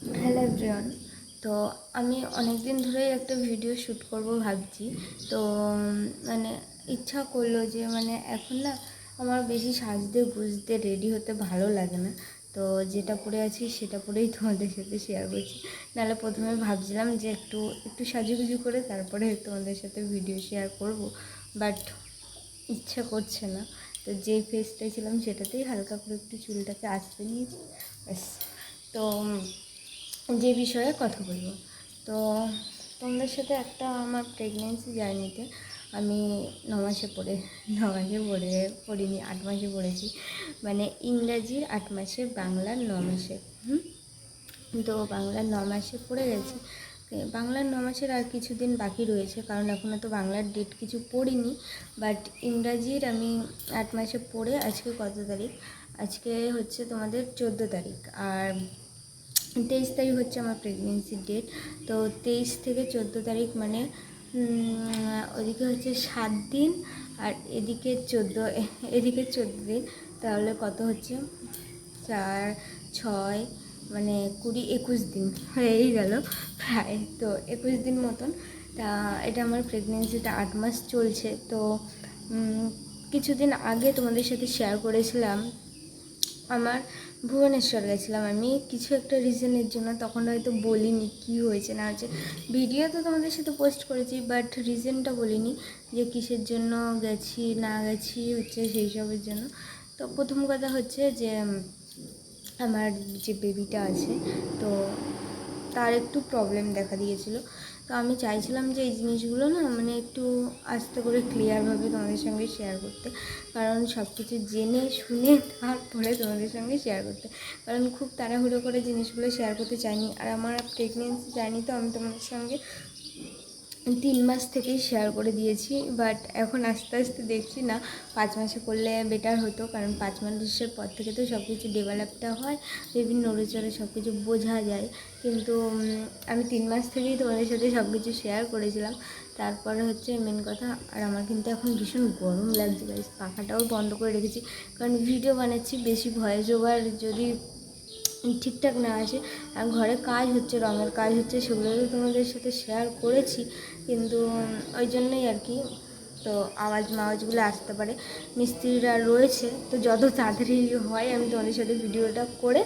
Hello everyone. তো আমি অনেক দিন ধরেই একটা ভিডিও শ্যুট করব ভাবছি। তো মানে ইচ্ছা করলো যে এখন না আমার বেশি সাজতে গুজতে রেডি হতে ভালো লাগে না। তো যেটা পরে আছি সেটা পরেই তোমাদের সাথে শেয়ার করছি। নাহলে প্রথমে ভাবছিলাম যে একটু একটু সাজুগুজু করে তারপরে তোমাদের সাথে ভিডিও শেয়ার করব, বাট ইচ্ছা করছে না। তো যেই ফেসটাই ছিলাম সেটাতেই হালকা করে একটু চুলটাকে আঁচড়ে নিয়েছি, ব্যাস। তো যে বিষয়ে কথা বলবো, তো তোমাদের সাথে একটা আমার প্রেগনেন্সি জার্নিতে আমি 9 মাসে পড়িনি, 8 মাসে পড়েছি। মানে ইংরাজির 8 মাসে, বাংলার 9 মাসে। তো বাংলার 9 মাসে পড়ে গেছি। বাংলার 9 মাসের আর কিছুদিন বাকি রয়েছে, কারণ এখনও তো বাংলার ডেট কিছু পড়িনি। বাট ইংরাজির আমি 8 মাসে পড়ে আজকে কত তারিখ? আজকে হচ্ছে তোমাদের 14 তারিখ, আর 23 তারিখ হচ্ছে আমার প্রেগনেন্সির ডেট। তো 23 থেকে 14 তারিখ মানে ওদিকে হচ্ছে 7 দিন, আর এদিকে 14 দিন। তাহলে কত হচ্ছে? 4, 6, মানে 20, 21 দিন হয়েই গেল প্রায়। তো 21 দিন মতন। তা এটা আমার প্রেগনেন্সিটা 8 মাস চলছে। তো কিছুদিন আগে তোমাদের সাথে শেয়ার করেছিলাম আমার ভুবনেশ্বর গেছিলাম আমি কিছু একটা রিজনের জন্য। তখন হয়তো বলিনি কি হয়েছে না হয়েছে, ভিডিও তো তোমাদের সাথে পোস্ট করেছি, বাট রিজনটা বলিনি যে কিসের জন্য গেছি না গেছি হচ্ছে সেই সবের জন্য। তো প্রথম কথা হচ্ছে যে আমার যে বেবিটা আছে, তো তার একটু প্রবলেম দেখা দিয়েছিল। তো আমি চাইছিলাম যে এই জিনিসগুলো না একটু আস্তে করে ক্লিয়ারভাবে তোমাদের সঙ্গে শেয়ার করতে, কারণ সব কিছু জেনে শুনে তারপরে তোমাদের সঙ্গে শেয়ার করতে, কারণ খুব তাড়াহুড়ো করে জিনিসগুলো শেয়ার করতে চাইনি। আর আমার প্রেগনেন্সি জার্নি তো আমি তোমাদের সঙ্গে 3 মাস থেকেই শেয়ার করে দিয়েছি, বাট এখন আস্তে আস্তে দেখছি না 5 মাসে করলে বেটার হতো, কারণ 5 মাসের পর থেকে তো সব কিছু ডেভেলপটা হয়, বিভিন্ন নড়েচড়ে সব কিছু বোঝা যায়। কিন্তু আমি 3 মাস থেকেই তোমাদের সাথে সব কিছু শেয়ার করেছিলাম। তারপরে হচ্ছে মেন কথা, আর আমার কিন্তু এখন ভীষণ গরম লাগছে গাইস, পাখাটাও বন্ধ করে রেখেছি, কারণ ভিডিও বানাচ্ছি, বেশি ভয়েস ওভার যদি ঠিকঠাক না আসে। আর ঘরে কাজ হচ্ছে, রঙের কাজ হচ্ছে, সেগুলো তো তোমাদের সাথে শেয়ার করেছি, কিন্তু ওই জন্যই আর কি। তো আওয়াজগুলো আসতে পারে, মিস্ত্রিরা রয়েছে। তো যত তাড়াতাড়ি হয় আমি তোমাদের সাথে ভিডিওটা করে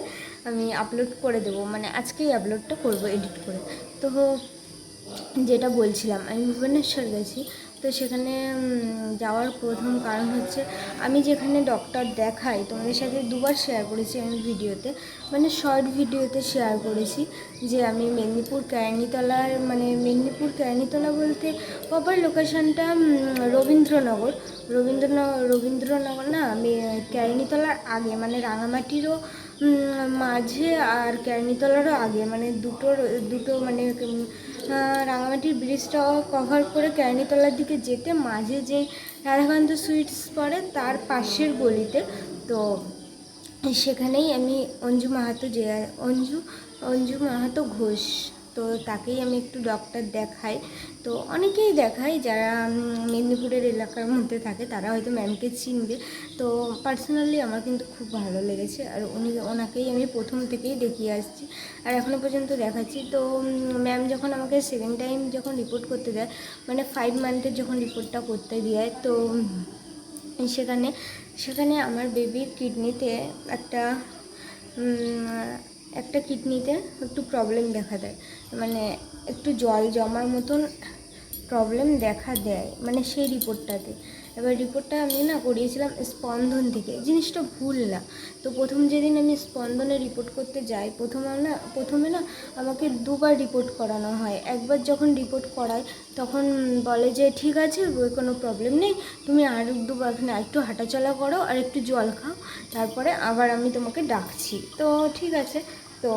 আমি আপলোড করে দেবো, মানে আজকেই আপলোডটা করব এডিট করে। তো যেটা বলছিলাম, আমি ভুবনেশ্বর গেছি। তো সেখানে যাওয়ার প্রথম কারণ হচ্ছে, আমি যেখানে ডক্টর দেখাই তোমাদের সাথে দুবার শেয়ার করেছি আমি ভিডিওতে, মানে শর্ট ভিডিওতে শেয়ার করেছি যে আমি মেদিনীপুর কেরানিতলার, মানে মেদিনীপুর কেরানিতলা বলতে প্রপার লোকেশানটা রবীন্দ্রনগর না, আমি কেরানিতলার আগে, মানে রাঙামাটিরও মাঝে আর কেরানিতলারও আগে, মানে দুটো মানে রাঙামাটির ব্রিজটাও কভার করে কেরানিতলার দিকে যেতে মাঝে যে রাধাকান্ত সুইটস পড়ে তার পাশের গলিতে। তো সেখানেই আমি অঞ্জু মাহাতো ঘোষ, তো তাকেই আমি একটু ডক্টর দেখাই। তো অনেকেই দেখাই যারা মেদিনীপুরের এলাকার মধ্যে থাকে, তারা হয়তো ম্যামকে চিনবে। তো পার্সোনালি আমার কিন্তু খুব ভালো লেগেছে, আর ওনাকেই আমি প্রথম থেকেই দেখিয়ে আসছি আর এখনও পর্যন্ত দেখাচ্ছি। তো ম্যাম যখন আমাকে সেকেন্ড টাইম যখন রিপোর্ট করতে দেয়, মানে 5 মান্থের যখন রিপোর্টটা করতে দেয়, তো সেখানে সেখানে আমার বেবির কিডনিতে একটা কিডনিতে একটু প্রবলেম দেখা দেয়, মানে একটু জল জমার মতন প্রবলেম দেখা দেয়, মানে সেই রিপোর্টটাতে। এবার রিপোর্টটা আমি না করিয়েছিলাম স্পন্দন থেকে, জিনিসটা ভুল না। তো প্রথম যেদিন আমি স্পন্দনে রিপোর্ট করতে যাই, প্রথমে না আমাকে দুবার রিপোর্ট করানো হয়। একবার যখন রিপোর্ট করায় তখন বলে যে ঠিক আছে, কোনো প্রবলেম নেই, তুমি আর দুবার একটু হাঁটাচলা করো আর একটু জল খাও, তারপরে আবার আমি তোমাকে ডাকছি। তো ঠিক আছে, তো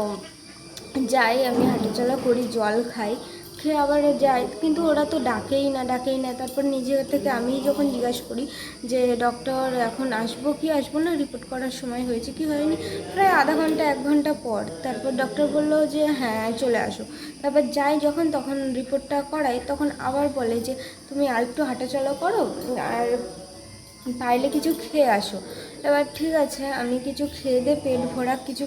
যাই, আমি হাঁটাচলা করি, জল খাই, খেয়ে আবার যাই, কিন্তু ওরা তো ডাকেই না। তারপর নিজে থেকে আমি যখন জিজ্ঞাসা করি যে ডক্টর এখন আসবো কি আসবো না, রিপোর্ট করার সময় হয়েছে কি হয়নি, প্রায় আধা ঘন্টা 1 ঘন্টা পর তারপর ডক্টর বললো যে হ্যাঁ চলে আসো। তারপর যাই যখন, তখন রিপোর্টটা করাই, তখন আবার বলে যে তুমি আর একটু হাঁটাচলা করো আর পারলে কিছু খেয়ে আসো। এবার ঠিক আছে, আমি কিছু খেয়ে দিয়ে পেট ভরা কিছু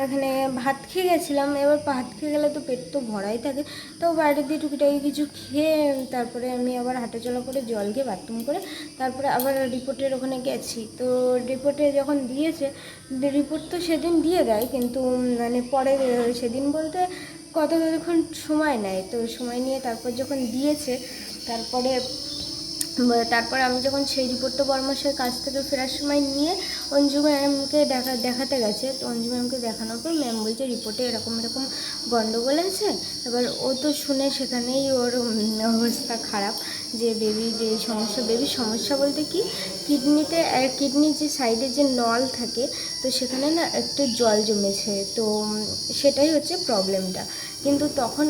এখানে ভাত খেয়ে গেছিলাম। এবার ভাত খেয়ে গেলে তো পেট তো ভরাই থাকে, তাও বাইরে দিয়ে টুকিটাকি কিছু খেয়ে তারপরে আমি আবার হাঁটাচলা করে জল খেয়ে বাথরুম করে তারপরে আবার রিপোর্টের ওখানে গেছি। তো রিপোর্টে যখন দিয়েছে, রিপোর্ট তো সেদিন দিয়ে দেয়, কিন্তু মানে পরে সেদিন বলতে কতক্ষণ সময় নেয়। তো সময় নিয়ে তারপর যখন দিয়েছে, তারপরে আমি যখন সেই রিপোর্টটা বর্মশের কাছ থেকে ফেরার সময় নিয়ে অঞ্জু ম্যামকে দেখাতে গেছে। তো অঞ্জু ম্যামকে দেখানোর পর ম্যাম বলছে রিপোর্টে এরকম গন্ডগোল আছে। এবার ও তো শুনে সেখানেই ওর অবস্থা খারাপ, যে বেবির এই সমস্যা। বেবির সমস্যা বলতে কি, কিডনির যে সাইডে যে নল থাকে, তো সেখানে না একটু জল জমেছে, তো সেটাই হচ্ছে প্রবলেমটা। কিন্তু তখন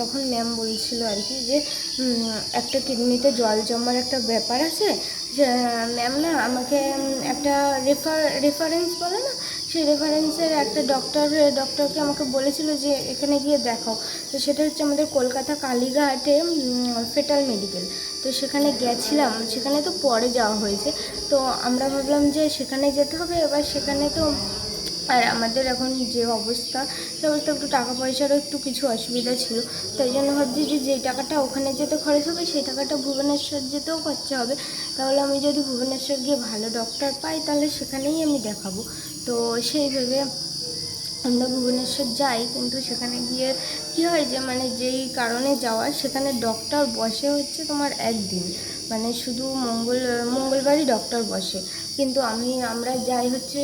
তখন ম্যাম বলছিল আর কি যে একটা কিডনিতে জল জমার একটা ব্যাপার আছে। ম্যাম না আমাকে একটা রেফারেন্স বলে না, সেই রেফারেন্সের একটা ডক্টরকে আমাকে বলেছিল যে এখানে গিয়ে দেখাও। তো সেটা হচ্ছে আমাদের কলকাতা কালীঘাটে ফেটাল মেডিকেল। তো সেখানে গেছিলাম, সেখানে তো পরে যাওয়া হয়েছে। তো আমরা ভাবলাম যে সেখানে যেতে হবে। এবার সেখানে তো আর আমাদের এখন যে অবস্থা, সে অবস্থা একটু টাকা পয়সারও একটু কিছু অসুবিধা ছিল। তাই জন্য ভাবছি যে যেই টাকাটা ওখানে যেতে খরচ হবে, সেই টাকাটা ভুবনেশ্বর যেতেও খরচা হবে। তাহলে আমি যদি ভুবনেশ্বর গিয়ে ভালো ডক্টর পাই, তাহলে সেখানেই আমি দেখাবো। তো সেই ভেবে আমরা ভুবনেশ্বর যাই। কিন্তু সেখানে গিয়ে কী হয় যে মানে যেই কারণে যাওয়ার, সেখানে ডক্টর বসে হচ্ছে তোমার একদিন, মানে শুধু মঙ্গলবারই ডক্টর বসে। কিন্তু আমরা যাই হচ্ছে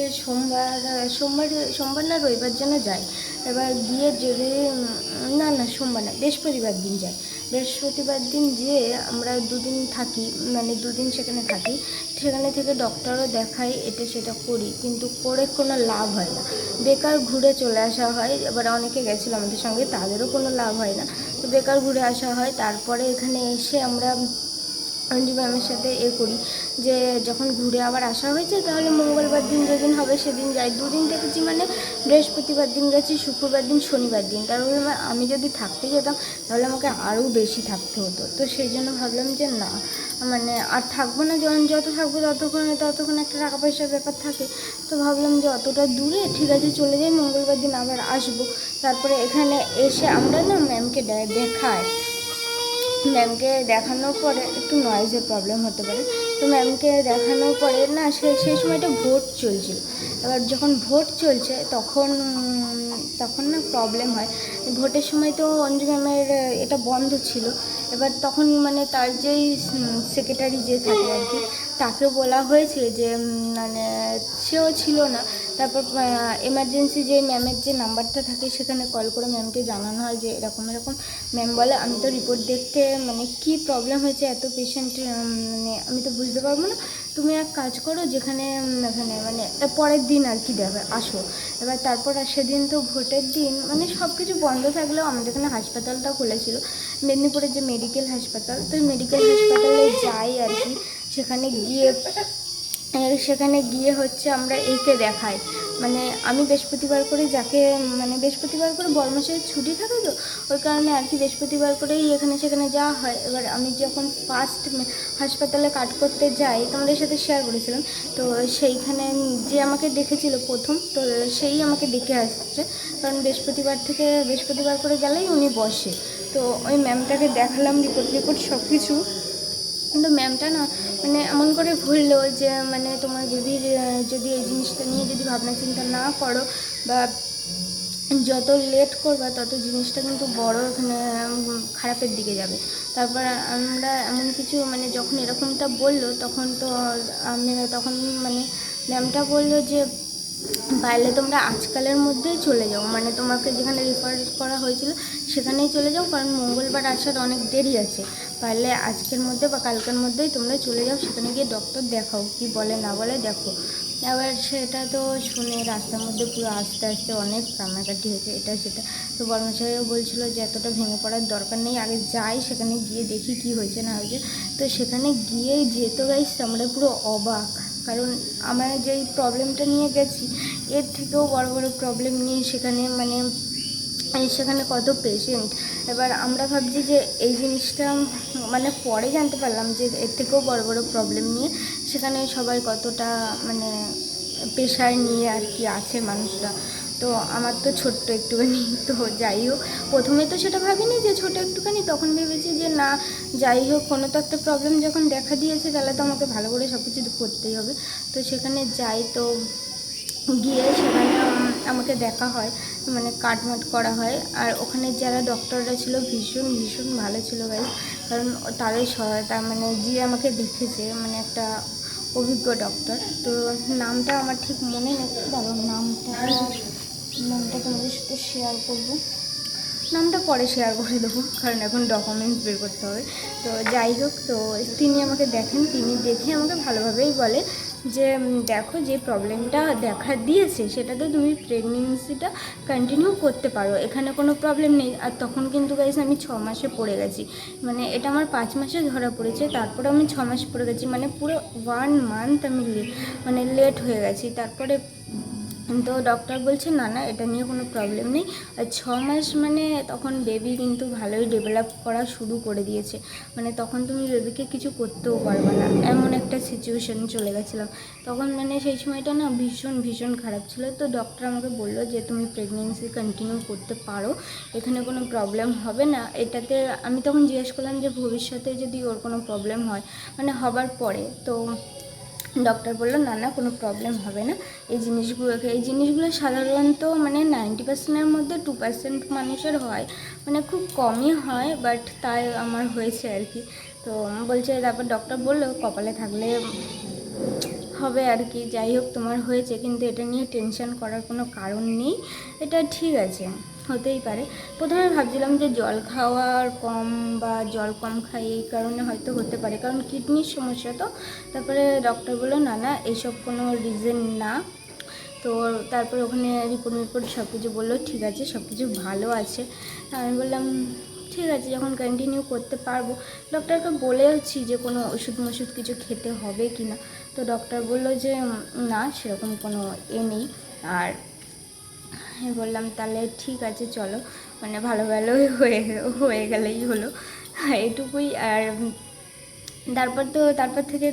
সোমবার না রবিবার যেন যাই। এবার গিয়ে যদি না সোমবার না, বৃহস্পতিবার দিন যাই। বৃহস্পতিবার দিন যেয়ে আমরা দুদিন থাকি, মানে দুদিন সেখানে থাকি। সেখানে থেকে ডক্টরও দেখাই, এটা সেটা করি, কিন্তু করে কোনো লাভ হয় না, বেকার ঘুরে চলে আসা হয়। এবার অনেকে গেছিলো আমাদের সঙ্গে, তাদেরও কোনো লাভ হয় না, তো বেকার ঘুরে আসা হয়। তারপরে এখানে এসে আমরা অঞ্জু ম্যামের সাথে করি যে যখন ঘুরে আবার আসা হয়েছে, তাহলে মঙ্গলবার দিন যেদিন হবে সেদিন যাই। দুদিন দেখেছি, মানে বৃহস্পতিবার দিন গেছি, শুক্রবার দিন, শনিবার দিন। তারপরে আমি যদি থাকতে যেতাম তাহলে আমাকে আরও বেশি থাকতে হতো। তো সেই জন্য ভাবলাম যে না, মানে আর থাকবো না, যত থাকবো ততক্ষণ একটা টাকা পয়সার ব্যাপার থাকে। তো ভাবলাম যে অতটা দূরে ঠিক আছে, চলে যাই, মঙ্গলবার দিন আবার আসবো। তারপরে এখানে এসে আমরা না ম্যামকে দেখাই। ম্যামকে দেখানোর পরে একটু নয়েজের প্রবলেম হতে পারে। তো ম্যামকে দেখানোর পরে না সেই সময়টা ভোট চলছিল। এবার যখন ভোট চলছে তখন না প্রবলেম হয়। ভোটের সময় তো অঞ্জু ম্যামের এটা বন্ধ ছিল। এবার তখন মানে তার যেই সেক্রেটারি যে থাকে আর কি, তাকে বলা হয়েছে যে মানে সেও ছিল না। তারপর এমার্জেন্সি যে ম্যামের যে নাম্বারটা থাকে, সেখানে কল করে ম্যামকে জানানো হয় যে এরকম। ম্যাম বলে আমি তো রিপোর্ট দেখতে, মানে কি প্রবলেম হয়েছে এত পেশেন্ট, মানে আমি তো বুঝতে পারবো না। তুমি এক কাজ করো, এখানে মানে পরের দিন আর কি দেবে, আসো। এবার তারপর সেদিন তো ভোটের দিন, মানে সব কিছু বন্ধ থাকলেও আমাদের এখানে হাসপাতালটা খুলেছিল, মেদিনীপুরের যে মেডিকেল হাসপাতাল। তো মেডিকেল হাসপাতালে যাই আর কি। সেখানে গিয়ে হচ্ছে আমরা একে দেখাই। মানে আমি বৃহস্পতিবার করে বৃহস্পতিবার করে বর্মশাইয়ের ছুটি থাকে, তো ওই কারণে আর কি বৃহস্পতিবার করেই এখানে সেখানে যাওয়া হয়। এবার আমি যখন ফার্স্ট হাসপাতালে কাট করতে যাই, তোমাদের সাথে শেয়ার করেছিলাম, তো সেইখানে যে আমাকে দেখেছিল প্রথম, তো সেই আমাকে দেখে আসছে, কারণ বৃহস্পতিবার করে গেলেই উনি বসে। তো ওই ম্যামটাকে দেখালাম, রিপোর্ট সব কিছু। কিন্তু ম্যামটা না মানে এমন করে বললো যে মানে তোমার বেবির যদি এই জিনিসটা নিয়ে যদি ভাবনা চিন্তা না করো, বা যত লেট করবা তত জিনিসটা কিন্তু বড় এখানে খারাপের দিকে যাবে। তারপর আমরা এমন কিছু, মানে যখন এরকমটা বললো, তখন মানে ম্যামটা বললো যে পারলে তোমরা আজকালের মধ্যেই চলে যাও, মানে তোমাকে যেখানে রেফার করা হয়েছিল সেখানেই চলে যাও, কারণ মঙ্গলবার আসার অনেক দেরি আছে। পারলে আজকের মধ্যে বা কালকের মধ্যেই তোমরা চলে যাও, সেখানে গিয়ে ডক্টর দেখাও, কি বলে না বলে দেখো। এবার সেটা তো শুনে রাস্তার মধ্যে পুরো আস্তে আস্তে অনেক কান্নাকাটি হয়েছে, এটা সেটা। তো বর্মশাইও বলছিল যে এতটা ভেঙে পড়ার দরকার নেই, আগে যাই সেখানে গিয়ে দেখি কি হয়েছে না হয়েছে। তো সেখানে গিয়ে যেতে গাইস আমরা পুরো অবাক, কারণ আমরা যেই প্রবলেমটা নিয়ে গেছি, এর থেকেও বড় বড় প্রবলেম নিয়ে সেখানে কত পেশেন্ট। এবার আমরা ভাবছি যে এই জিনিসটা, মানে পরে জানতে পারলাম যে এর থেকেও বড় বড় প্রবলেম নিয়ে সেখানে সবাই কতটা মানে প্রেশার নিয়ে আর কি আছে মানুষরা। তো আমার তো ছোট্ট একটুখানি, তো যাই হোক প্রথমে তো সেটা ভাবিনি যে ছোটো একটুখানি, তখন ভেবেছি যে না যাই হোক কোনো তো একটা প্রবলেম যখন দেখা দিয়েছে তাহলে তো আমাকে ভালো করে সব কিছু করতেই হবে। তো সেখানে যাই, তো গিয়ে সেখানে আমাকে দেখা হয়, মানে কাটমাট করা হয়। আর ওখানে যারা ডক্টররা ছিল ভীষণ ভীষণ ভালো ছিল গাইস, কারণ তাদের সহায়তা, মানে যে আমাকে দেখেছে মানে একটা অভিজ্ঞ ডক্টর। তো নামটা আমার ঠিক মনে নেই, দাঁড়াও নামটা তোমাদের সাথে শেয়ার করবো, নামটা পরে শেয়ার করে দেবো কারণ এখন ডকুমেন্টস বের করতে হবে। তো যাই হোক, তো তিনি আমাকে দেখেন, তিনি দেখে আমাকে ভালোভাবেই বলে যে দেখো যে প্রবলেমটা দেখা দিয়েছে সেটাতে তুমি প্রেগনেন্সিটা কন্টিনিউ করতে পারো, এখানে কোনো প্রবলেম নেই। আর তখন কিন্তু গাইস আমি 6 মাসে পড়ে গেছি, মানে এটা আমার 5 মাসে ধরা পড়েছে, তারপরে আমি 6 মাস পড়ে গেছি, মানে পুরো 1 মান্থ আমি মানে লেট হয়ে গেছি। তারপরে তো ডক্টর বলছে না না এটা নিয়ে কোনো প্রবলেম নেই। আর 6 মাস মানে তখন বেবি কিন্তু ভালোই ডেভেলপ করা শুরু করে দিয়েছে, মানে তখন তুমি বেবিকে কিছু করতেও পারবে না, এমন একটা সিচুয়েশন চলে গেছিলাম তখন। মানে সেই সময়টা না ভীষণ ভীষণ খারাপ ছিল। তো ডক্টর আমাকে বললো যে তুমি প্রেগনেন্সি কন্টিনিউ করতে পারো, এখানে কোনো প্রবলেম হবে না। এটাতে আমি তখন জিজ্ঞেস করলাম যে ভবিষ্যতে যদি ওর কোনো প্রবলেম হয়, মানে হবার পরে, তো ডক্টর বললো না না কোনো প্রবলেম হবে না। এই জিনিসগুলো সাধারণত মানে 90%-এর মধ্যে 2% মানুষের হয়, মানে খুব কমই হয়, বাট তাই আমার হয়েছে আর কি। তো বলছে, তারপর ডক্টর বললো কপালে থাকলে হবে আর কি। যাই হোক তোমার হয়েছে, কিন্তু এটা নিয়ে টেনশন করার কোনো কারণ নেই, এটা ঠিক আছে, হতেই পারে। প্রথমে ভাবছিলাম যে জল খাওয়ার কম বা জল কম খাই এই কারণে হয়তো হতে পারে, কারণ কিডনির সমস্যা তো। তারপরে ডক্টর বললো না না এইসব কোনো রিজন না। তো তারপর ওখানে রিপোর্ট সব কিছু বললো ঠিক আছে, সব কিছু ভালো আছে। আমি বললাম ঠিক আছে, যখন কন্টিনিউ করতে পারবো। ডক্টরকে বলেওছি যে কোনো ওষুধ কিছু খেতে হবে কি না। তো ডক্টর বললো যে না সেরকম কোনো নেই। আর আমি বললাম তাহলে ঠিক আছে চলো, মানে ভালো ভালোই হয়ে গেলেই হলো, এটুকুই। আর তারপর থেকে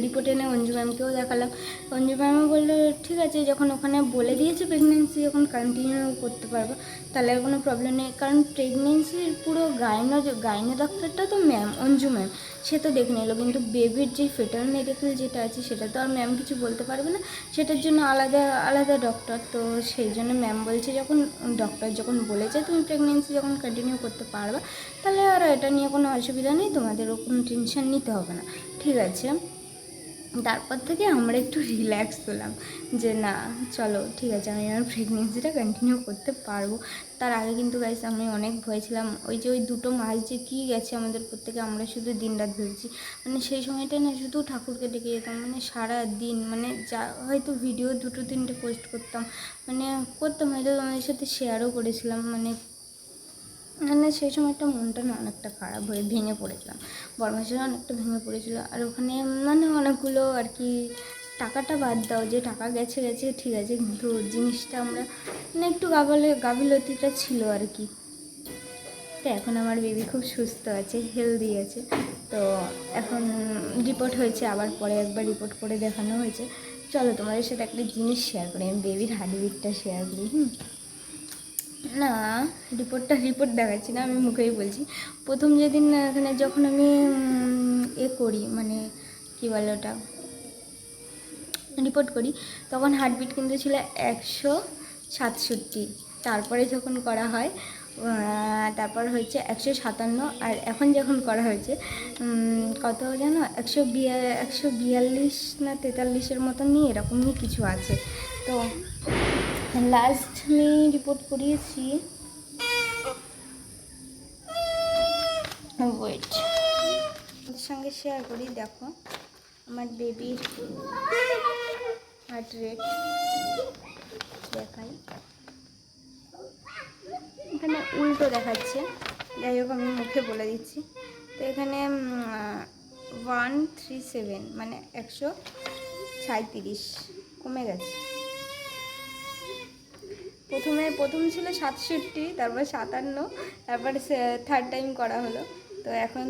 রিপোর্ট এনে অঞ্জু ম্যামকেও দেখালাম। অঞ্জু ম্যামও বললো ঠিক আছে, যখন ওখানে বলে দিয়েছে প্রেগনেন্সি যখন কন্টিনিউ করতে পারবো তাহলে আর কোনো প্রবলেম নেই। কারণ প্রেগনেন্সির পুরো গাইনো ডক্টরটা তো ম্যাম, অঞ্জু ম্যাম, সে তো দেখে নিল, কিন্তু বেবির যে ফেটাল মেডিকেল যেটা আছে সেটা তো আর ম্যাম কিছু বলতে পারবে না, সেটার জন্য আলাদা আলাদা ডক্টর। তো সেই জন্য ম্যাম বলছে ডক্টর যখন বলেছে তুমি প্রেগনেন্সি যখন কন্টিনিউ করতে পারবে তাহলে আর এটা নিয়ে কোনো অসুবিধা নেই, তোমাদেরও কোনো টেনশন নিতে হবে না, ঠিক আছে। তারপর থেকে আমরা একটু রিল্যাক্স হলাম যে না চলো ঠিক আছে, আমি আমার প্রেগনেন্সিটা কন্টিনিউ করতে পারবো। তার আগে কিন্তু গাইস আমি অনেক ভয় ছিলাম, ওই 2 মাস যে কী গেছে আমাদের প্রত্যেকে, আমরা শুধু দিন রাত ভেবেছি। মানে সেই সময়টা না শুধু ঠাকুরকে ডেকে যেতাম, মানে সারা দিন, মানে যা হয়তো ভিডিও 2-3টে পোস্ট করতাম, মানে করতাম, হয়তো তোমাদের সাথে শেয়ারও করেছিলাম। মানে সেই সময়টা মনটা না অনেকটা খারাপ হয়ে ভেঙে পড়েছিলাম, বরমাসের অনেকটা ভেঙে পড়েছিল। আর ওখানে মানে অনেকগুলো আর কি, টাকাটা বাদ দাও, যে টাকা গেছে ঠিক আছে, কিন্তু জিনিসটা আমরা মানে একটু গাফিলতিটা ছিল আর কি। তো এখন আমার বেবি খুব সুস্থ আছে, হেলদি আছে। তো এখন রিপোর্ট হয়েছে, আবার পরে একবার রিপোর্ট করে দেখানো হয়েছে। চলো তোমাদের সাথে একটা জিনিস শেয়ার করি, আমি বেবির হার্টবিটটা শেয়ার করি। না রিপোর্ট দেখাচ্ছি না, আমি মুখেই বলছি। প্রথম যেদিন এখানে যখন আমি করি, মানে কী বলে ওটা, রিপোর্ট করি, তখন হার্টবিট কিন্তু ছিল 167। তারপরে যখন করা হয় তারপর হচ্ছে 157। আর এখন যখন করা হয়েছে কত জানো, 142 না 43-এর মতন নিয়ে এরকমই কিছু আছে। তো লাস্ট আমি রিপোর্ট করিয়েছি, ওয়েট ওদের সঙ্গে শেয়ার করি, দেখো আমার বেবির হার্ট রেট দেখাই, এখানে উল্টো দেখাচ্ছে, যাই হোক আমি মুখে বলে দিচ্ছি। তো এখানে 137, মানে 137 কমে গেছে। প্রথম ছিল 67, তারপর 57, তারপর থার্ড টাইম করা হলো, তো এখন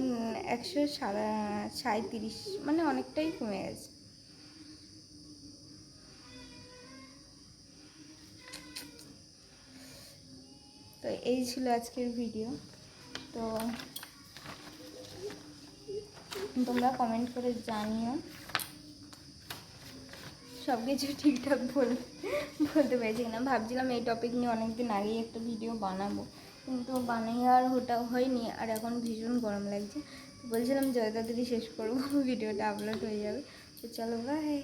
137, মানে অনেকটাই কমে গেছে। তো এই ছিল আজকের ভিডিও। তো তোমরা কমেন্ট করে জানিও সব কিছু ঠিকঠাক বলতে পেরেছি কিনা। ভাবছিলাম এই টপিক নিয়ে অনেক দিন আগেই একটা ভিডিও বানাবো, কিন্তু বানাই আর হয়নি। আর এখন ভীষণ গরম লাগছে, বলছিলাম যত তাড়াতাড়ি শেষ করবো ভিডিওটা আপলোড হয়ে যাবে। তো চলো বাই।